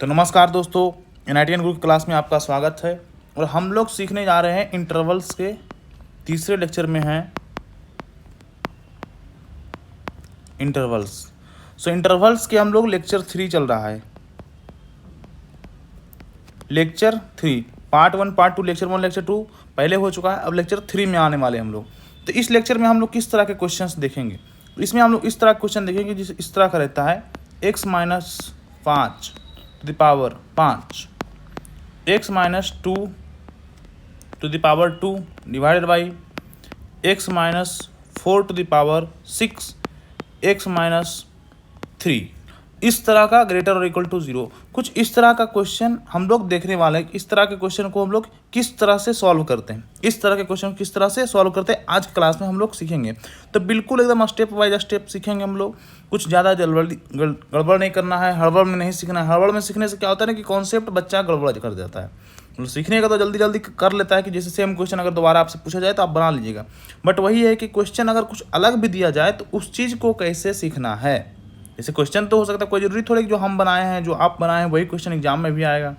तो नमस्कार दोस्तों, एनआईटीएन गुरु की क्लास में आपका स्वागत है। और हम लोग सीखने जा रहे हैं इंटरवल्स के तीसरे लेक्चर में हैं इंटरवल्स। इंटरवल्स के हम लोग लेक्चर 3 चल रहा है। Lecture 3 part 1 part 2 lecture 1 lecture 2 पहले हो चुका है। अब लेक्चर 3 में आने वाले हम लोग। तो इस लेक्चर में हम लोग किस तरह के क्वेश्चंस देखेंगे। इसमें हम लोग इस तरह क्वेश्चन देखेंगे जिस इस तरह का रहता है x - 5 to the power 5, x - 2 to the power 2 divided by x - 4 to the power 6, x - 3। इस तरह का ग्रेटर और इक्वल टू 0 कुछ इस तरह का क्वेश्चन हम लोग देखने वाले हैं। इस तरह के क्वेश्चन को हम लोग किस तरह से सॉल्व करते हैं, इस तरह के क्वेश्चन किस तरह से सॉल्व करते हैं आज क्लास में हम लोग सीखेंगे। तो बिल्कुल एकदम स्टेप बाय स्टेप सीखेंगे हम लोग। कुछ ज़्यादा गड़बड़ नहीं करना है, हड़बड़ में नहीं सीखना है। हड़बड़ में सीखने से क्या होता है ना कि कॉन्सेप्ट बच्चा गड़बड़ कर देता है। सीखने का तो जल्दी जल्दी कर लेता है कि जैसे सेम क्वेश्चन अगर दोबारा आपसे पूछा जाए तो आप बना लीजिएगा। बट वही है कि क्वेश्चन अगर कुछ अलग भी दिया जाए तो उस चीज़ को कैसे सीखना है। जैसे क्वेश्चन तो हो सकता है, कोई जरूरी थोड़ी जो हम बनाए हैं जो आप बनाए हैं वही क्वेश्चन एग्जाम में भी आएगा।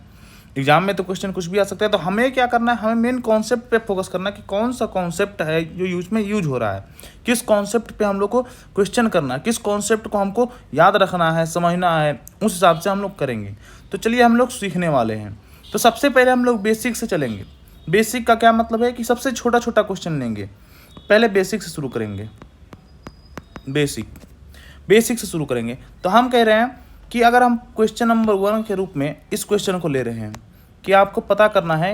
एग्जाम में तो क्वेश्चन कुछ भी आ सकता है। तो हमें क्या करना है, हमें मेन कॉन्सेप्ट पे फोकस करना है कि कौन सा कॉन्सेप्ट है जो यूज हो रहा है, किस कॉन्सेप्ट पे हम लोग को क्वेश्चन करना है, किस कॉन्सेप्ट को हमको याद रखना है, समझना है, उस हिसाब से हम लोग करेंगे। तो चलिए हम लोग सीखने वाले हैं। तो सबसे पहले हम लोग बेसिक से चलेंगे। बेसिक का क्या मतलब है कि सबसे छोटा छोटा क्वेश्चन लेंगे। पहले बेसिक से शुरू करेंगे। बेसिक से शुरू करेंगे। तो हम कह रहे हैं कि अगर हम क्वेश्चन नंबर 1 के रूप में इस क्वेश्चन को ले रहे हैं कि आपको पता करना है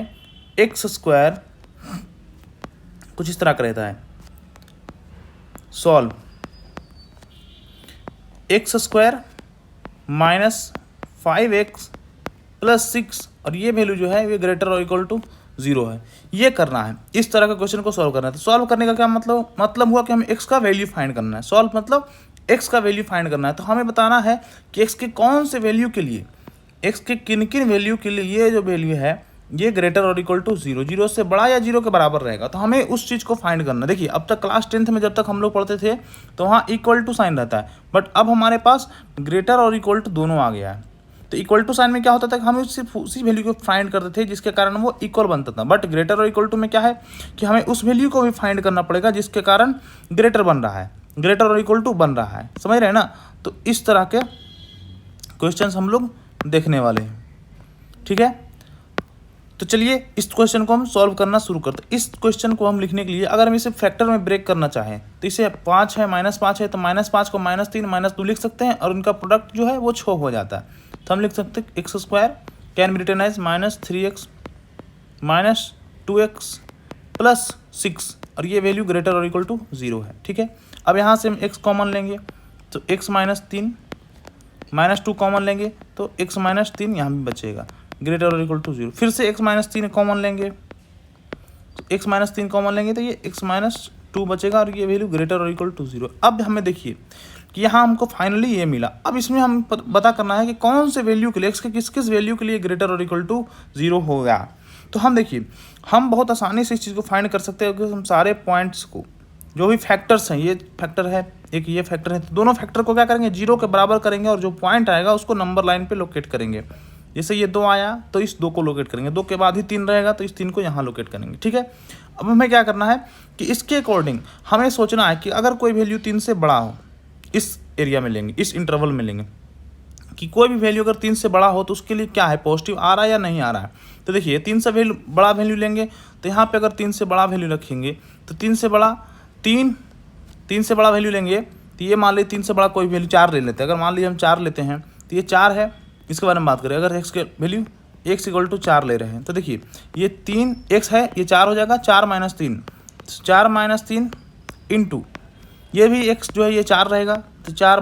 x² कुछ इस तरह का रहता है। सॉल्व x² - 5x + 6 और ये वैल्यू जो है ये ग्रेटर और इक्वल टू 0 है। ये करना है, इस तरह का क्वेश्चन को सॉल्व करना है। तो सॉल्व करने का क्या मतलब हुआ कि हमें x का वैल्यू फाइंड करना है। सॉल्व मतलब x का वैल्यू फाइंड करना है। तो हमें बताना है कि x के कौन से वैल्यू के लिए, x के किन किन वैल्यू के लिए ये जो वैल्यू है ये ग्रेटर और इक्वल टू 0, 0 से बड़ा या 0 के बराबर रहेगा। तो हमें उस चीज़ को फाइंड करना। देखिए अब तक क्लास 10th में जब तक हम लोग पढ़ते थे तो वहाँ इक्वल टू साइन रहता है, बट अब हमारे पास ग्रेटर और इक्वल टू दोनों आ गया है। तो इक्वल टू साइन में क्या होता था कि हम सिर्फ उसी वैल्यू को फाइंड करते थे जिसके कारण वो इक्वल बनता था। बट ग्रेटर और इक्वल टू में क्या है कि हमें उस वैल्यू को भी फाइंड करना पड़ेगा जिसके कारण ग्रेटर बन रहा है, ग्रेटर और इक्वल टू बन रहा है। समझ रहे हैं ना। तो इस तरह के क्वेश्चंस हम लोग देखने वाले हैं, ठीक है। तो चलिए इस क्वेश्चन को हम सॉल्व करना शुरू करते हैं। इस क्वेश्चन को हम लिखने के लिए अगर हम इसे फैक्टर में ब्रेक करना चाहें तो इसे 5 है -5 है तो -5 को -3 -2 लिख सकते हैं और उनका प्रोडक्ट जो है वो 6 हो जाता है। तो हम लिख सकते हैं x² can be written as -3x - 2x + 6 और ये वैल्यू ग्रेटर और इक्वल टू 0 है, ठीक है। अब यहाँ से हम x कॉमन लेंगे तो x - 3 -2 कॉमन लेंगे तो x - 3 यहाँ भी बचेगा, ग्रेटर और इक्वल टू 0। फिर से x - 3 कॉमन लेंगे तो x - 3 कॉमन लेंगे तो ये x - 2 बचेगा और ये वैल्यू ग्रेटर और इक्वल टू 0। अब हमें देखिए कि यहाँ हमको फाइनली ये मिला। अब इसमें हम पता करना है कि कौन से वैल्यू के लिए, x के किस किस वैल्यू के लिए ग्रेटर और इक्वल टू 0 होगा। तो हम देखिए हम बहुत आसानी से इस चीज़ को फाइंड कर सकते हैं कि हम सारे पॉइंट्स को जो भी फैक्टर्स हैं, ये फैक्टर है एक, ये फैक्टर है, तो दोनों फैक्टर को क्या करेंगे 0 के बराबर करेंगे और जो पॉइंट आएगा उसको नंबर लाइन पे लोकेट करेंगे। जैसे ये 2 आया तो इस 2 को लोकेट करेंगे, 2 के बाद ही 3 रहेगा तो इस 3 को यहाँ लोकेट करेंगे, ठीक है। अब हमें क्या करना है कि इसके अकॉर्डिंग हमें सोचना है कि अगर कोई वैल्यू 3 से बड़ा हो, इस एरिया में लेंगे, इस इंटरवल में लेंगे कि कोई भी वैल्यू अगर 3 से बड़ा हो तो उसके लिए क्या है, पॉजिटिव आ रहा है या नहीं आ रहा है। तो देखिए 3 से बड़ा वैल्यू लेंगे तो यहाँ पे अगर 3 से बड़ा वैल्यू रखेंगे तो 3 से बड़ा वैल्यू लेंगे तो ये मान लीजिए 3 से बड़ा कोई वैल्यू 4 ले लेते हैं। अगर मान लीजिए हम 4 लेते हैं तो ये 4 है। इसके बारे में बात करें, अगर x के वैल्यू x = 4 ले रहे हैं तो देखिए ये 3x है, ये 4 हो जाएगा, 4 - 3 4 - 3 इंटू ये भी x जो है ये 4 रहेगा तो 4 -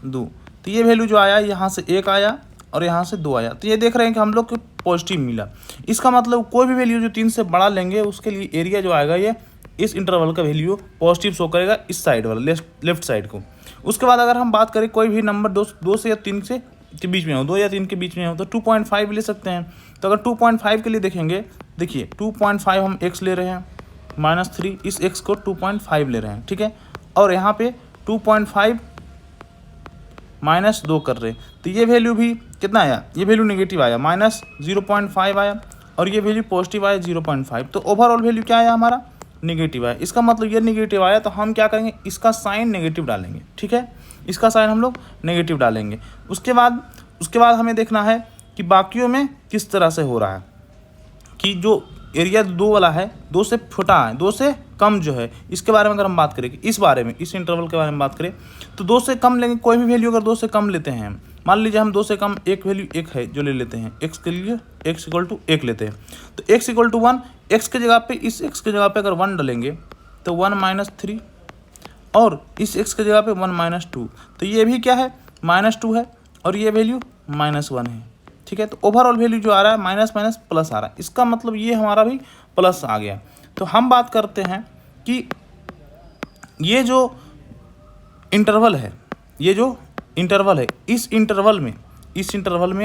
2 तो ये वैल्यू जो आया यहाँ से 1 आया और यहाँ से 2 आया। तो ये देख रहे हैं कि हम लोग को पॉजिटिव मिला। इसका मतलब कोई भी वैल्यू जो 3 से बड़ा लेंगे उसके लिए एरिया जो आएगा ये इस इंटरवल का वैल्यू पॉजिटिव शो करेगा, इस साइड वाला लेफ्ट साइड को। उसके बाद अगर हम बात करें कोई भी नंबर 2 से या 3 से के बीच में हो, 2 या 3 के बीच में हो तो 2.5 ले सकते हैं। तो अगर 2.5 के लिए देखेंगे, देखिए 2.5 हम x ले रहे हैं -3, इस x को 2.5 ले रहे हैं, ठीक है। और यहाँ पे 2.5 -2 कर रहे हैं तो ये वैल्यू भी कितना आया, ये वैल्यू नेगेटिव आया -0.5 आया, और ये वैल्यू पॉजिटिव आया 0.5, तो ओवरऑल वैल्यू क्या आया हमारा, नेगेटिव आया। इसका मतलब ये नेगेटिव आया तो हम क्या करेंगे, इसका साइन नेगेटिव डालेंगे, ठीक है, इसका साइन हम लोग नेगेटिव डालेंगे। उसके बाद हमें देखना है कि बाकियों में किस तरह से हो रहा है, कि जो एरिया 2 वाला है 2 से छोटा है, 2 से कम जो है, इसके बारे में अगर हम बात करें, इस बारे में, इस इंटरवल के बारे में बात करें, तो 2 से कम लेंगे। कोई भी वैल्यू अगर 2 से कम लेते हैं, मान लीजिए हम 2 से कम एक वैल्यू 1 है जो ले लेते हैं, x के लिए x = 1 लेते हैं, तो x = 1, x के जगह पे, इस x के जगह पे अगर 1 डालेंगे तो 1 - 3, और इस x के जगह पे 1 - 2, तो ये भी क्या है, -2 है, और ये वैल्यू -1 है, ठीक है। तो ओवरऑल वैल्यू जो आ रहा है माइनस माइनस प्लस आ रहा है, इसका मतलब ये हमारा भी प्लस आ गया। तो हम बात करते हैं कि ये जो इंटरवल है, इस इंटरवल में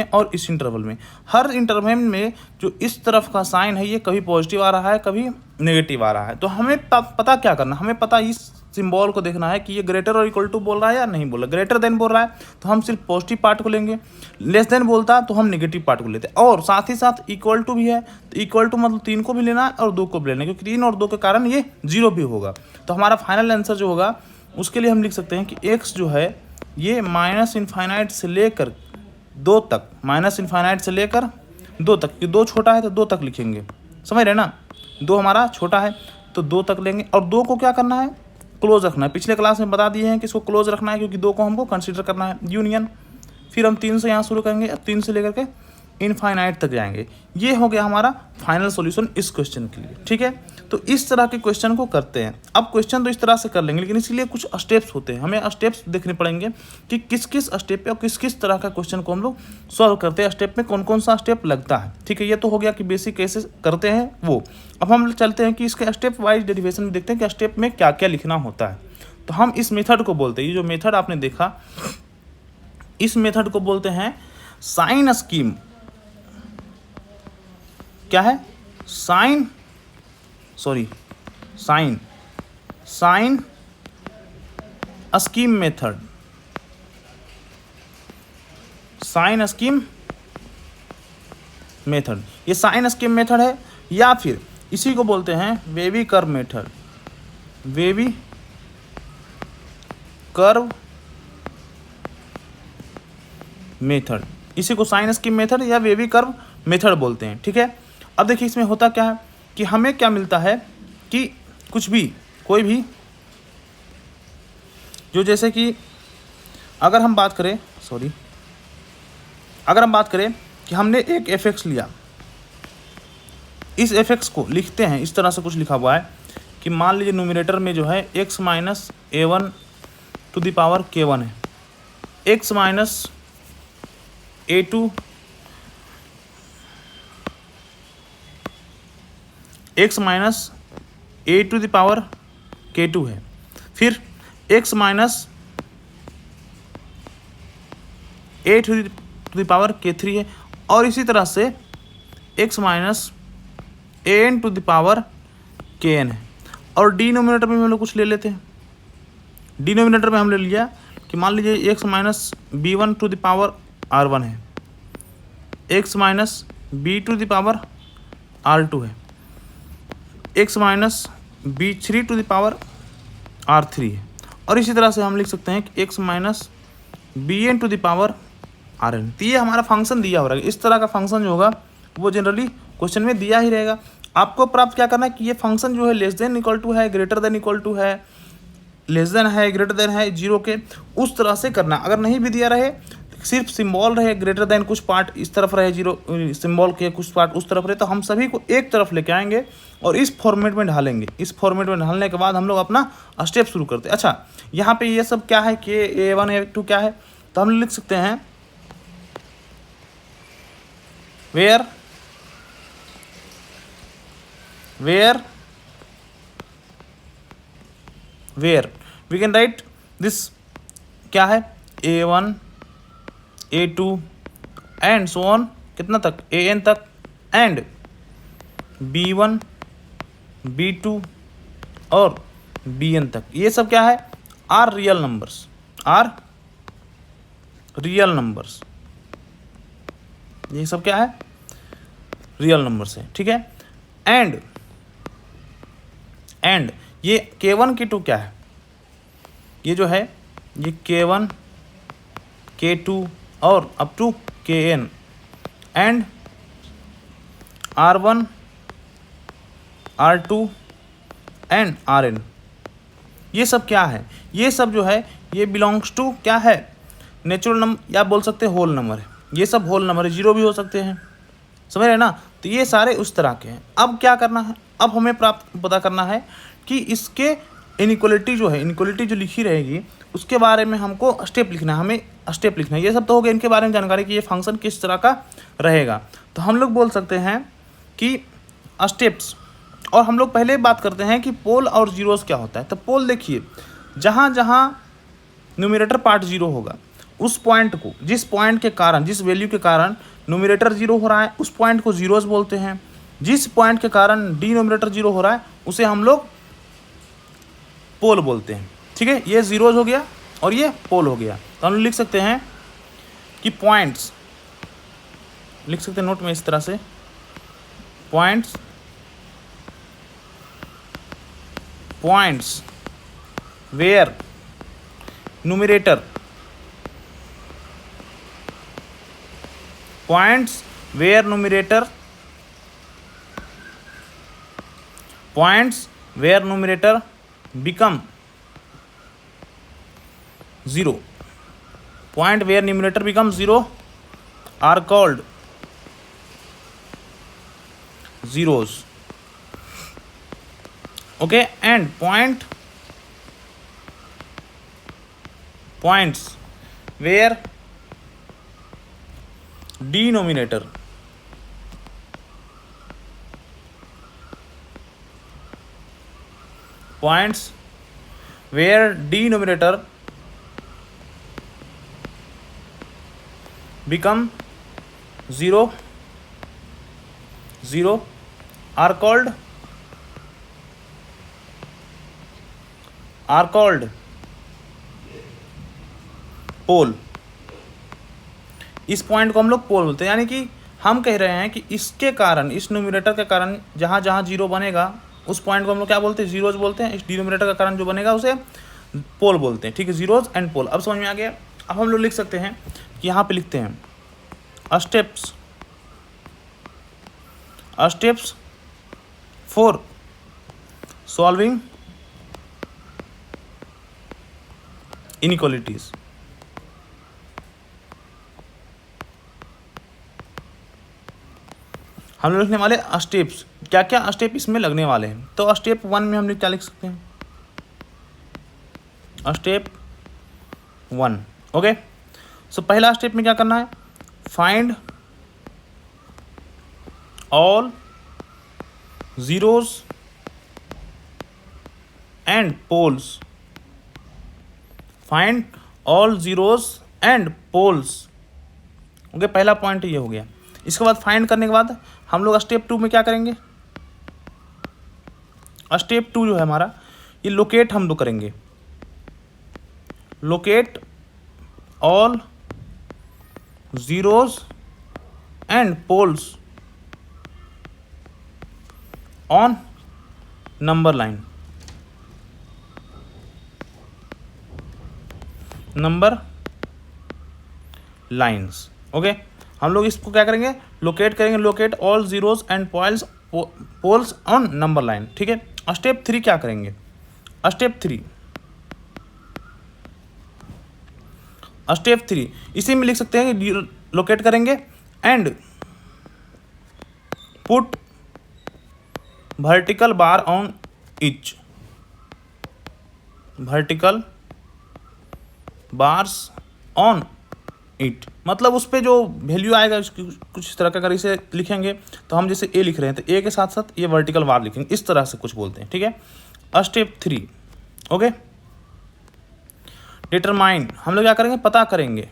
और इस इंटरवल में, हर इंटरवल में जो इस तरफ का साइन है ये कभी पॉजिटिव आ रहा है, कभी नेगेटिव आ रहा है। तो हमें पता क्या करना, हमें पता इस सिंबल को देखना है कि ये ग्रेटर और इक्वल टू बोल रहा है या नहीं बोल रहा। ग्रेटर देन बोल रहा है तो हम सिर्फ पॉजिटिव पार्ट को लेंगे, लेस देन बोलता है तो हम नेगेटिव पार्ट को लेते हैं, और साथ ही साथ इक्वल टू भी है तो इक्वल टू मतलब 3 को भी लेना है और 2 को भी लेना है, क्योंकि 3 और 2 के कारण ये 0 भी होगा। तो हमारा फाइनल आंसर जो होगा उसके लिए हम लिख सकते हैं कि x जो है ये -∞ से लेकर 2 तक, -∞ से लेकर 2 तक, कि 2 छोटा है तो 2 तक लिखेंगे, समझ रहे ना, 2 हमारा छोटा है तो 2 तक लेंगे, और 2 को क्या करना है, क्लोज रखना है। पिछले क्लास में बता दिए हैं कि इसको क्लोज रखना है, क्योंकि 2 को हमको कंसीडर करना है यूनियन। फिर हम 3 से यहाँ शुरू करेंगे, 3 से लेकर के इनफाइनाइट तक जाएंगे। ये हो गया हमारा फाइनल सॉल्यूशन इस क्वेश्चन के लिए, ठीक है। तो इस तरह के क्वेश्चन को करते हैं। अब क्वेश्चन तो इस तरह से कर लेंगे, लेकिन इसके लिए कुछ स्टेप्स होते हैं, हमें स्टेप्स देखने पड़ेंगे कि किस किस स्टेप पे और किस किस तरह का क्वेश्चन को हम लोग सॉल्व करते हैं, स्टेप में कौन कौन सा स्टेप लगता है, ठीक है। ये तो हो गया कि बेसिक कैसे करते हैं वो। अब हम चलते हैं कि इसके स्टेप वाइज डेरिवेशन में देखते हैं कि स्टेप में क्या क्या लिखना होता है। तो हम इस मेथड को बोलते हैं, ये जो मेथड आपने देखा, इस मेथड को बोलते हैं साइन स्कीम। क्या है, sign scheme method, sign scheme method, ये साइन स्कीम मेथड है, या फिर इसी को बोलते हैं wavy curve method, wavy curve method, इसी को साइन स्कीम मेथड या वेवी कर्व मेथड बोलते हैं, ठीक है। अब देखिए इसमें होता क्या है कि हमें क्या मिलता है कि कुछ भी, कोई भी जो, जैसे कि अगर हम बात करें कि हमने एक fx लिया, इस fx को लिखते हैं इस तरह से, कुछ लिखा हुआ है कि मान लीजिए न्यूमरेटर में जो है x - a1 to the power k1 है, x - a2 x - a to the power k2 है, फिर x - a to the power k3 है, और इसी तरह से x - an to the power kn है। और डिनोमिनेटर में हम लोग कुछ ले लेते हैं, डिनोमिनेटर में हम ले लिया कि मान लीजिए x - b1 to the power r1 है, x - b to the power r2 है, x - b3 to the power r3 है, और इसी तरह से हम लिख सकते हैं कि x - bn to the power rn। तो ये हमारा फंक्शन दिया हो रहा है। इस तरह का फंक्शन जो होगा वो जनरली क्वेश्चन में दिया ही रहेगा। आपको प्राप्त क्या करना है कि ये फंक्शन जो है लेस देन इक्वल टू है, ग्रेटर देन इक्वल टू है, लेस देन है, ग्रेटर देन है 0 के, उस तरह से करना। अगर नहीं भी दिया रहे, सिर्फ सिंबल रहे ग्रेटर देन, कुछ पार्ट इस तरफ रहे 0 सिंबल के, कुछ पार्ट उस तरफ रहे, तो हम सभी को एक तरफ लेके आएंगे और इस फॉर्मेट में ढालेंगे। इस फॉर्मेट में ढालने के बाद हम लोग अपना स्टेप शुरू करते हैं। अच्छा, यहाँ पे ये सब क्या है कि a1 a2 क्या है, तो हम लिख सकते हैं where we can write this, क्या है a1 a2 and so on, कितना तक an तक, एंड b1 b2 और bn तक। ये सब क्या है, आर रियल नंबर्स, ये सब क्या है, रियल नंबर्स है, ठीक है। एंड ये K1 K2 क्या है, ये जो है ये K1 K2 और up to Kn and R1 R2 and Rn, ये सब क्या है, ये सब जो है ये बिलोंग्स टू क्या है, नेचुरल नंबर या बोल सकते हैं होल नंबर है, ये सब होल नंबर है, जीरो भी हो सकते हैं, समझ रहे हैं ना। तो ये सारे उस तरह के हैं। अब क्या करना है, अब हमें पता करना है कि इसके इनइक्वलिटी जो है, इनइक्वलिटी जो लिखी रहेगी उसके बारे में हमको स्टेप लिखना है, हमें स्टेप लिखना है। ये सब तो हो गया इनके बारे में जानकारी कि ये फंक्शन किस तरह का रहेगा। तो हम लोग बोल सकते हैं कि स्टेप्स, और हम लोग पहले बात करते हैं कि पोल और जीरोस क्या होता है। तो पोल देखिए, जहाँ जहाँ न्यूमरेटर पार्ट जीरो होगा उस पॉइंट को, जिस पॉइंट के कारण, जिस वैल्यू के कारण न्यूमरेटर जीरो हो रहा है उस पॉइंट को जीरोस बोलते हैं। जिस पॉइंट के कारण डिनोमिनेटर जीरो हो रहा है उसे हम लोग पोल बोलते हैं, ठीक है। ये जीरोज हो गया और ये पोल हो गया। तो हम लोग लिख सकते हैं कि पॉइंट्स, लिख सकते हैं नोट में इस तरह से, points where numerator, points where numerator become zero, point where numerator becomes zero are called zeros, okay। and points where denominator become zero are called पोल। इस पॉइंट को हम लोग पोल बोलते हैं, यानी कि हम कह रहे हैं कि इसके कारण, इस न्यूमरेटर के कारण जहाँ जहाँ जीरो बनेगा उस पॉइंट को हम लोग क्या बोलते हैं, जीरोज बोलते हैं। इस डिनोमिनेटर का कारण जो बनेगा उसे पोल बोलते हैं, ठीक है, जीरोज एंड पोल। अब समझ में आ गया। अब हम लोग लिख सकते हैं कि यहाँ पे लिखते हैं स्टेप्स फॉर सॉल्विंग इनइक्वालिटीज। हम लोग लिखने वाले स्टेप्स, क्या क्या स्टेप इसमें लगने वाले हैं। तो स्टेप 1 में हम लोग क्या लिख सकते हैं, स्टेप 1, ओके। सो पहला स्टेप में क्या करना है, find all zeros and poles, find all zeros and poles, okay. पहला पॉइंट ये हो गया। इसके बाद फाइंड करने के बाद हम लोग स्टेप 2 में क्या करेंगे, स्टेप 2 जो है हमारा, ये लोकेट हम लोग करेंगे, locate all zeros and poles on number lines, okay. हम लोग इसको क्या करेंगे, लोकेट करेंगे, locate all zeros and poles on number line, ठीक है। स्टेप 3 क्या करेंगे, स्टेप 3 इसी में लिख सकते हैं कि लोकेट करेंगे and put vertical bar on each, vertical bars on it, मतलब उस पर जो वैल्यू आएगा उसकी कुछ इस तरह का, अगर इसे लिखेंगे तो हम जैसे ए लिख रहे हैं तो ए के साथ साथ ये वर्टिकल बार लिखेंगे, इस तरह से कुछ बोलते हैं, ठीक है। Step 3, okay. डिटरमाइन, हम लोग क्या करेंगे, पता करेंगे,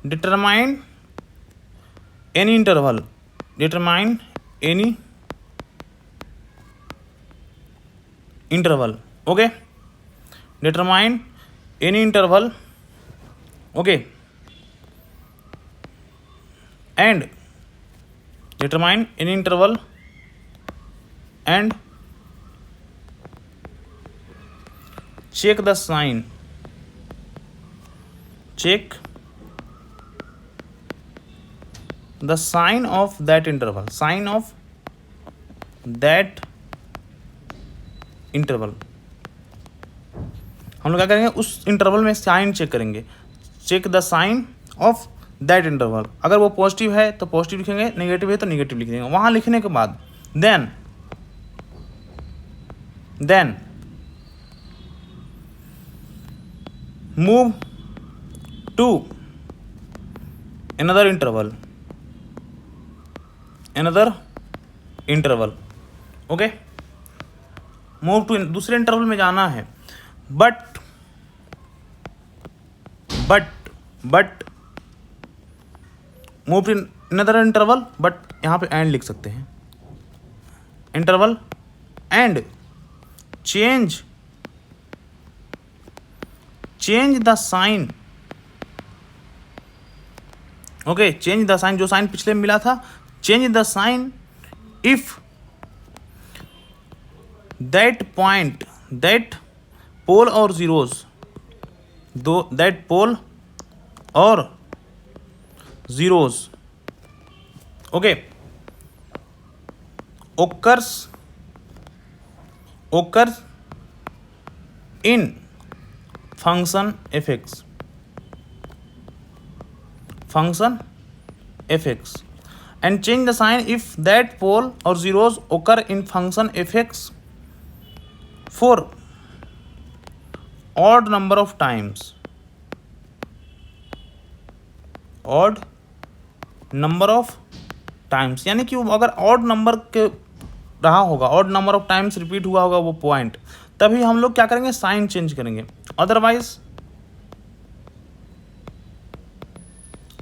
determine any interval, determine any interval, okay, determine any interval, okay, and determine an interval and check the sign of that interval, हम लोग क्या करेंगे, उस इंटरवल में साइन चेक करेंगे, check the sign of that interval. अगर वो positive है तो पॉजिटिव लिखेंगे, नेगेटिव है तो नेगेटिव लिख देंगे। वहाँ लिखने के बाद then move to another interval, okay, move to दूसरे इंटरवल में जाना है, but move to another interval, but यहाँ पे एंड लिख सकते हैं, interval and change the sign, okay, change the sign, जो साइन पिछले में मिला था, change the sign if that point, that pole or zeros, that pole or zeros, okay, occurs in function fx, and change the sign if that pole or zeros occur in function fx for odd number of times, यानी कि अगर odd number के रहा होगा, odd number of times repeat हुआ होगा वो point, तभी हम लोग क्या करेंगे, साइन चेंज करेंगे।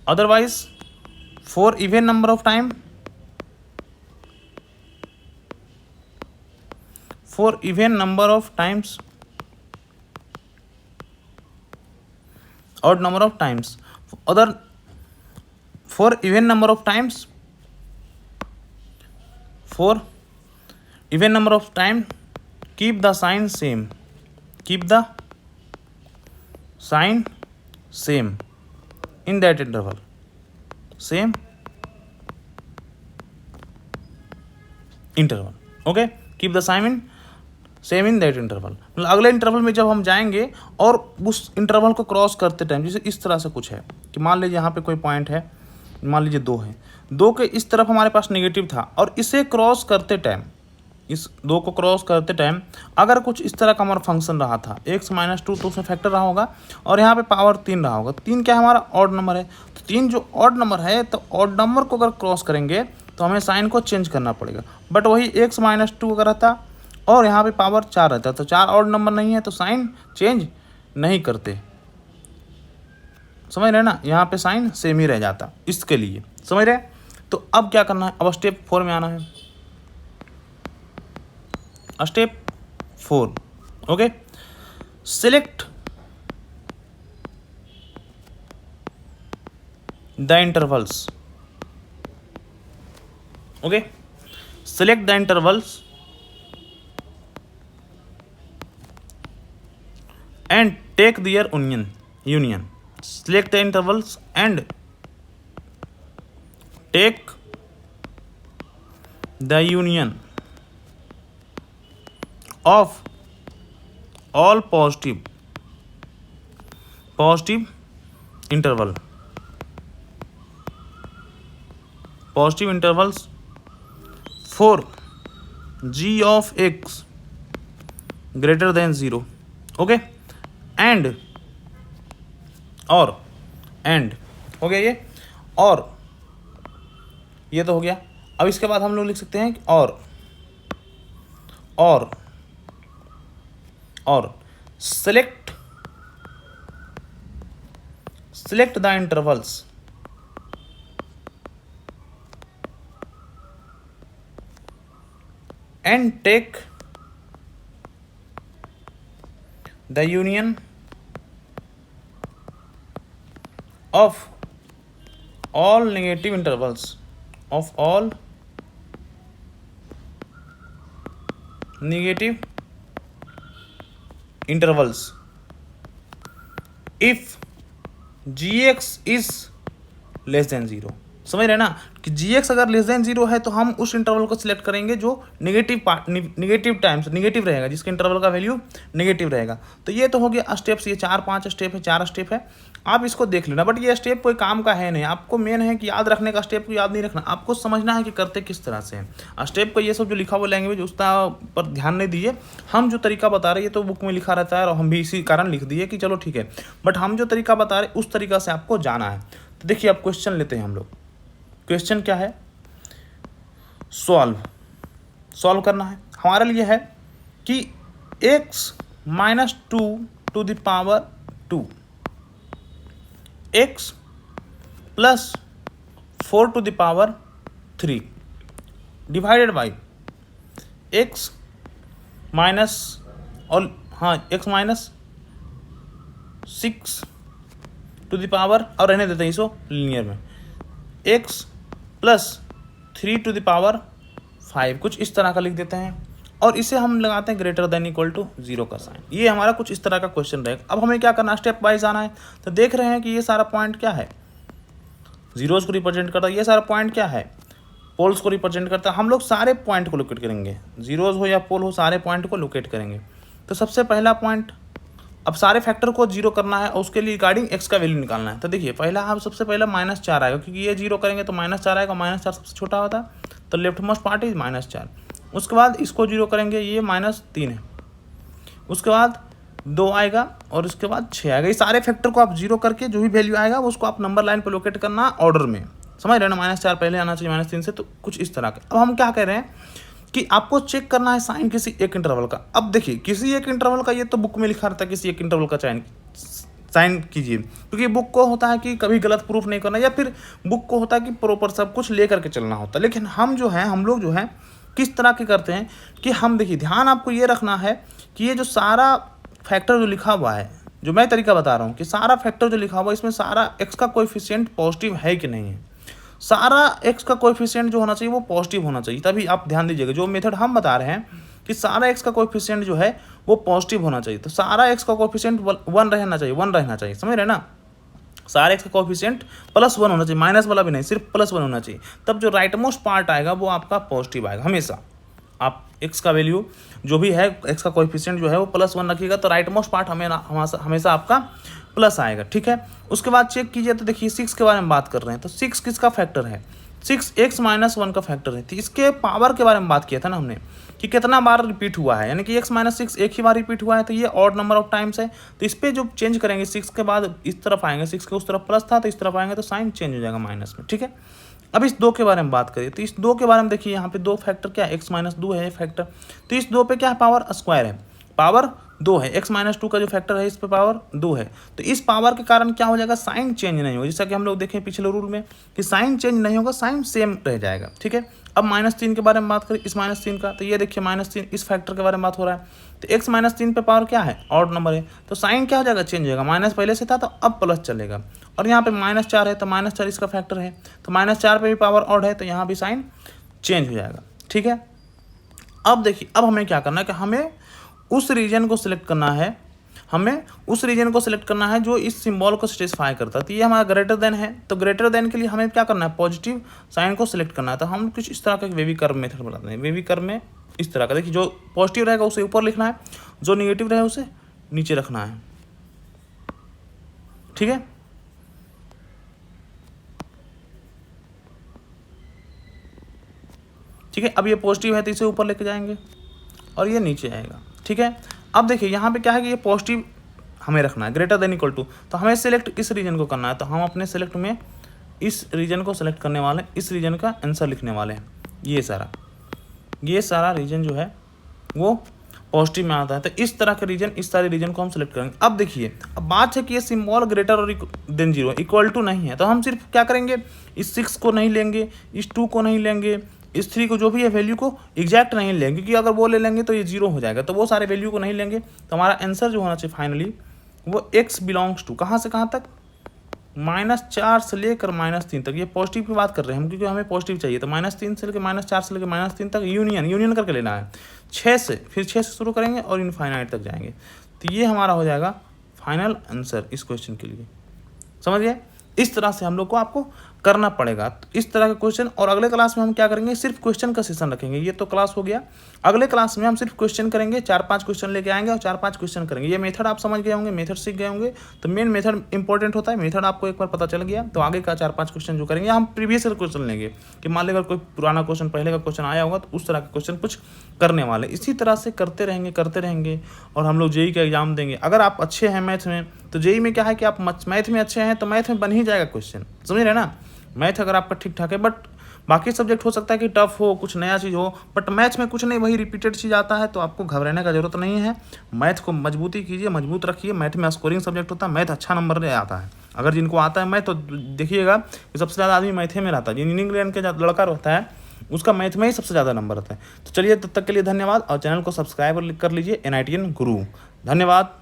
Otherwise for even number of time, for even number of times, odd number of times, for even number of times, for even number of time, keep the sign same, in that interval, okay, keep the sign same in that interval। मतलब अगले interval में जब हम जाएंगे और उस interval को cross करते टाइम, जैसे इस तरह से कुछ है कि मान लीजिए यहाँ पे कोई पॉइंट है, मान लीजिए 2 है, 2 के इस तरफ हमारे पास नेगेटिव था, और इसे क्रॉस करते टाइम, इस 2 को क्रॉस करते टाइम अगर कुछ इस तरह का हमारा फंक्शन रहा था, x - 2 तो उसमें फैक्टर रहा होगा, और यहाँ पे पावर 3 रहा होगा। 3 क्या हमारा ऑड नंबर है, तो 3 जो ऑड नंबर है, तो ऑड नंबर को अगर क्रॉस करेंगे तो हमें साइन को चेंज करना पड़ेगा। बट वही x - 2 अगर रहता और यहाँ पे पावर 4 रहता, तो 4 ऑड नंबर नहीं है, तो साइन चेंज नहीं करते, समझ रहे ना, यहाँ पे साइन सेम ही रह जाता, इसके लिए, समझ रहे। तो अब क्या करना है, अब स्टेप 4 में आना है, step 4, okay, select the intervals, okay, select the intervals and take their union, select the intervals and take the union of all positive intervals for g of x greater than 0, okay, and हो गया ये, और ये तो हो गया। अब इसके बाद हम लोग लिख सकते हैं कि और select the intervals and take the union of all negative intervals of all negative intervals if gx is less than 0। समझ रहे ना कि gx अगर लेस देन 0 है तो हम उस इंटरवल को सिलेक्ट करेंगे जो नेगेटिव टाइम्स नेगेटिव रहेगा, जिसके इंटरवल का वैल्यू नेगेटिव रहेगा। तो ये तो हो गया स्टेप्स, ये 4-5 स्टेप है, 4 स्टेप है, आप इसको देख लेना। बट ये स्टेप कोई काम का है नहीं, आपको मेन है कि याद रखने का, स्टेप को याद नहीं रखना, आपको समझना है कि करते किस तरह से है। स्टेप को ये सब जो लिखा हुआ लैंग्वेज उसका पर ध्यान नहीं दीजिए, हम जो तरीका बता रहे हैं तो बुक में लिखा रहता है और हम भी इसी कारण लिख दिए कि चलो ठीक है, बट हम जो तरीका बता रहे उस तरीका से आपको जाना है। तो देखिए अब क्वेश्चन लेते हैं हम लोग। क्वेश्चन क्या है? सॉल्व करना है। हमारे लिए है कि x minus 2 to the power 2, x plus 4 to the power 3 divided by x minus x minus 6 to the power, और रहने देते हैं इसको लीनियर में, x plus 3 to the power 5, कुछ इस तरह का लिख देते हैं और इसे हम लगाते हैं ग्रेटर देन इक्वल टू 0 का साइन। ये हमारा कुछ इस तरह का क्वेश्चन रहेगा। अब हमें क्या करना, स्टेप वाइज आना है। तो देख रहे हैं कि ये सारा पॉइंट क्या है, जीरोज को रिप्रेजेंट करता है, ये सारा पॉइंट क्या है, पोल्स को रिप्रेजेंट करता है। हम लोग सारे पॉइंट को लोकेट करेंगे, जीरोज हो या पोल हो, सारे पॉइंट को लोकेट करेंगे। तो सबसे पहला पॉइंट, अब सारे फैक्टर को जीरो करना है और उसके लिए रिगार्डिंग एक्स का वैल्यू निकालना है। तो देखिए पहला हम सबसे पहले -4 आएगा, क्योंकि ये जीरो करेंगे तो -4 आएगा, -4 सबसे छोटा होता है, तो लेफ्ट मोस्ट पार्ट इज -4। उसके बाद इसको जीरो करेंगे, ये -3 है, उसके बाद 2 आएगा और उसके बाद 6 आएगा। ये सारे फैक्टर को आप जीरो करके जो भी वैल्यू आएगा उसको आप नंबर लाइन पर लोकेट करना ऑर्डर में, समझ रहे ना, -4 पहले आना चाहिए, -3 से, तो कुछ इस तरह का। अब हम क्या कह रहे हैं कि आपको चेक करना है साइन किसी एक इंटरवल का। अब देखिए किसी एक इंटरवल का, ये तो बुक में लिखा रहता है किसी एक इंटरवल का साइन कीजिए, क्योंकि बुक को होता है कि कभी गलत प्रूफ नहीं करना, या फिर बुक को होता है कि प्रॉपर सब कुछ लेकर के चलना होता है। लेकिन हम लोग जो है किस तरह के करते हैं कि हम, देखिए ध्यान आपको ये रखना है कि ये जो सारा फैक्टर जो लिखा हुआ है, जो मैं तरीका बता रहा हूँ कि सारा फैक्टर जो लिखा हुआ है इसमें सारा एक्स का कोएफिशिएंट पॉजिटिव है कि नहीं है। सारा एक्स का कोएफिशिएंट जो होना चाहिए वो पॉजिटिव होना चाहिए। तभी आप ध्यान दीजिएगा, जो मेथड हम बता रहे हैं कि सारा एक्स का कोएफिशिएंट जो है वो पॉजिटिव होना चाहिए। तो सारा एक्स का कोएफिशिएंट 1 रहना चाहिए, समझ रहे ना। सारे एक्स का कोएफिशिएंट +1 होना चाहिए, माइनस वाला भी नहीं, सिर्फ +1 होना चाहिए। तब जो राइट मोस्ट पार्ट आएगा वो आपका पॉजिटिव आएगा हमेशा। आप एक्स का वैल्यू जो भी है, एक्स का कोएफिशिएंट जो है वो +1 रखिएगा, तो राइट मोस्ट पार्ट हमेशा आपका प्लस आएगा, ठीक है। उसके बाद चेक कीजिए, तो देखिए 6 के बारे में बात कर रहे हैं, तो 6 किसका फैक्टर है, 6 x माइनस 1 का फैक्टर है। तो इसके पावर के बारे में बात किया था ना हमने कि कितना बार रिपीट हुआ है, यानी कि x माइनस 6 एक ही बार रिपीट हुआ है, तो ये ऑड नंबर ऑफ टाइम्स है। तो इस पर जो चेंज करेंगे, 6 के बाद इस तरफ आएंगे, 6 के उस तरफ प्लस था तो इस तरफ आएंगे तो साइन चेंज हो जाएगा माइनस में, ठीक है। अब इस 2 के बारे में बात करिए, तो इस 2 के बारे में देखिए यहाँ पे 2 फैक्टर क्या है, x माइनस 2 है फैक्टर, तो इस 2 पे क्या है, पावर स्क्वायर है, पावर 2 है, x माइनस 2 का जो फैक्टर है इस पे पावर 2 है। तो इस पावर के कारण क्या हो जाएगा, साइन चेंज नहीं होगा, जैसा कि हम लोग देखें पिछले रूल में कि साइन चेंज नहीं होगा, साइन सेम रह जाएगा, ठीक है। अब -3 के बारे में बात करें, इस -3 का, तो ये देखिए -3 इस फैक्टर के बारे में बात हो रहा है, तो x -3 पे पावर क्या है, ऑड नंबर है, तो साइन क्या हो जाएगा, चेंज हो जाएगा, माइनस पहले से था तो अब प्लस चलेगा। और यहाँ पे -4 है तो -4 इसका फैक्टर है, तो -4 पे भी पावर ऑड है, तो यहाँ भी साइन चेंज हो जाएगा, ठीक है। अब देखिए, अब हमें क्या करना है कि हमें उस रीजन को सिलेक्ट करना है, जो इस सिंबल को सेटिस्फाई करता है। तो ये हमारा ग्रेटर देन है, तो ग्रेटर देन के लिए हमें क्या करना है, पॉजिटिव साइन को सिलेक्ट करना है। तो हम कुछ इस तरह का वेवी कर्व मेथड बनाते हैं, वेवी कर्व में इस तरह का, देखिए जो पॉजिटिव रहेगा उसे ऊपर लिखना है, जो निगेटिव रहे उसे नीचे रखना है, ठीक है। ठीक है, अब ये पॉजिटिव है तो इसे ऊपर लेके जाएंगे और ये नीचे आएगा, ठीक है। अब देखिए यहाँ पे क्या है कि ये पॉजिटिव हमें रखना है, ग्रेटर देन इक्वल टू, तो हमें सिलेक्ट इस रीजन को करना है। तो हम अपने सेलेक्ट में इस रीजन को सेलेक्ट करने वाले हैं, इस रीजन का आंसर लिखने वाले हैं। ये सारा रीजन जो है वो पॉजिटिव में आता है, तो इस तरह के रीजन, इस सारे रीजन को हम सेलेक्ट करेंगे। अब देखिए, अब बात है कि ये सिंबल ग्रेटर और देन 0 इक्वल टू नहीं है, तो हम सिर्फ क्या करेंगे, इस 6 को नहीं लेंगे, इस 2 को नहीं लेंगे, इस 3 को, जो भी है वैल्यू को एग्जैक्ट नहीं लेंगे, क्योंकि अगर वो ले लेंगे तो ये 0 हो जाएगा, तो वो सारे वैल्यू को नहीं लेंगे। तो हमारा आंसर जो होना चाहिए फाइनली वो x बिलोंग्स टू, कहाँ से कहाँ तक, -4 से लेकर -3 तक, ये पॉजिटिव की बात कर रहे हैं हम, क्योंकि हमें पॉजिटिव चाहिए। तो -3 से लेकर -4 से लेकर -3 तक यूनियन करके लेना है। 6 से, फिर 6 से शुरू करेंगे और इनफाइनाइट तक जाएंगे। तो ये हमारा हो जाएगा फाइनल आंसर इस क्वेश्चन के लिए। समझ गए? इस तरह से हम लोग को आपको करना पड़ेगा। तो इस तरह के क्वेश्चन, और अगले क्लास में हम क्या करेंगे, सिर्फ क्वेश्चन का सेशन रखेंगे। ये तो क्लास हो गया, अगले क्लास में हम सिर्फ क्वेश्चन करेंगे, 4-5 क्वेश्चन लेके आएंगे और 4-5 क्वेश्चन करेंगे। ये मेथड आप समझ गए होंगे, मेथड सीख गए होंगे। तो मेन मेथड इंपॉर्टेंट होता है, मेथड आपको एक बार पता चल गया तो आगे का 4-5 क्वेश्चन जो करेंगे, हम प्रीवियस क्वेश्चन लेंगे कि मान लीजिए अगर कोई पुराना क्वेश्चन, पहले का क्वेश्चन आया होगा तो उस तरह का क्वेश्चन कुछ करने वाले। इसी तरह से करते रहेंगे और हम लोग जेई का एग्जाम देंगे। अगर आप अच्छे हैं मैथ में, तो जेई में क्या है कि आप मैथ में अच्छे हैं तो मैथ में बन ही जाएगा क्वेश्चन, समझ रहे ना। मैथ अगर आपका ठीक ठाक है, बट बाकी सब्जेक्ट हो सकता है कि टफ हो, कुछ नया चीज़ हो, बट मैथ में कुछ नहीं, वही रिपीटेड चीज़ आता है, तो आपको घबराने का जरूरत नहीं है। मैथ को मजबूती कीजिए, मजबूत रखिए। मैथ में स्कोरिंग सब्जेक्ट होता है, मैथ अच्छा नंबर ले आता है। अगर जिनको आता है मैथ, तो देखिएगा कि सबसे ज़्यादा आदमी मैथे में रहता है। इंजीनियरिंग लाइन के लड़का रहता है, उसका मैथ में ही सबसे ज़्यादा नंबर रहता है। तो चलिए, तब तक के लिए धन्यवाद, और चैनल को सब्सक्राइब कर लीजिए NITN गुरु। धन्यवाद।